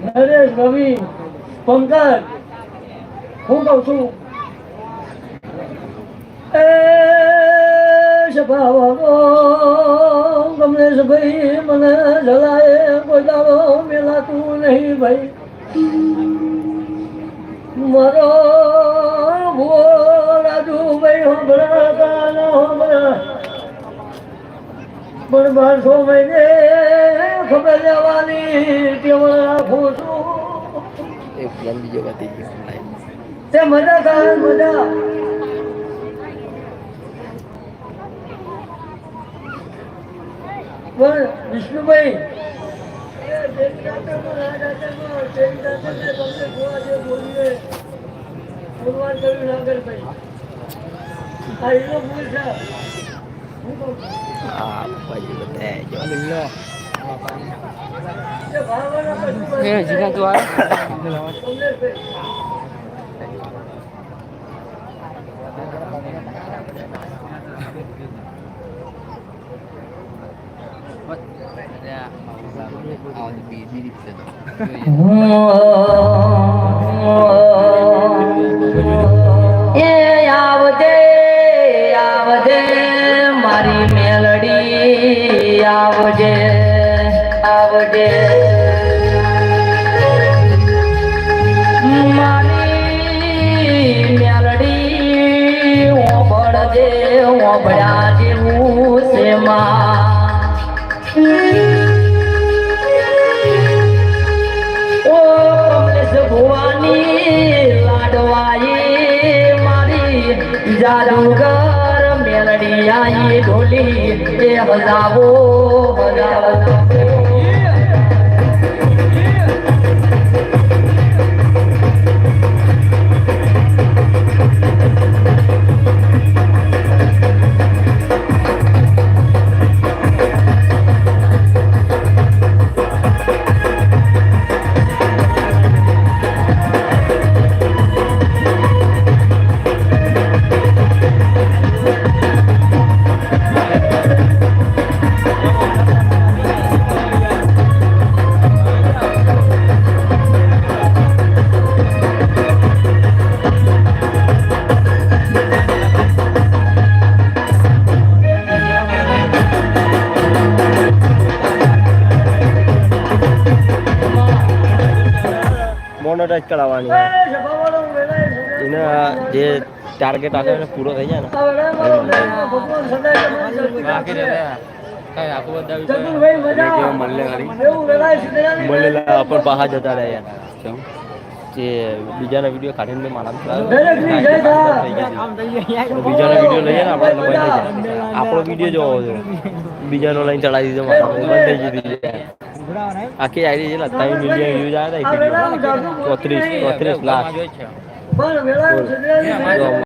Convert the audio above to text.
નરેશ રવિ પંકજ હું કહું છું એ સભાવો કમલેશ ભાઈ મને જલાએ કોઈ દાડો મેલાતું નહીં ભાઈ મારો રાજુ ભાઈ હંભળાતા ન હંભળા પણ 12 મહિને ખબર લેવાની કેવળ રાખું છું એક પ્લાન બીજો બતાવી ગયો ઓનલાઈન તે મજા થાય મજા પણ વિષ્ણુભાઈ હા ભાઈ બતાય જો જીગા તું આ આવજે મારી મેલડી આવજે આવજે મારી મેલડી ઓબળજે ઓબળ્યા જેવું છે માં ઓ કમલેશ ભુવાની લાડવાઈ મારી જાદુગર મેલડી આઈ ઢોલી એ હજાવો હજાવો મોનોટાઈઝ કરાવવાની એના જે ટાર્ગેટ આવે એને પૂરો થઈ જાય ને મળેલા પણ બહાર જતા રહ્યા જે બીજાના વિડીયો કાઢીને મારા બીજાના વિડીયો લઈએ ને આપણે બંધ થઈ જાય આપણો વિડીયો જોવો છે બીજાનો લઈને ચડાવી દીધો મારા બંધ થઈ ગઈ આખી આઈડી છે ને 3 મિલિયન વ્યૂઝ આવ્યા હતા 34 લાખ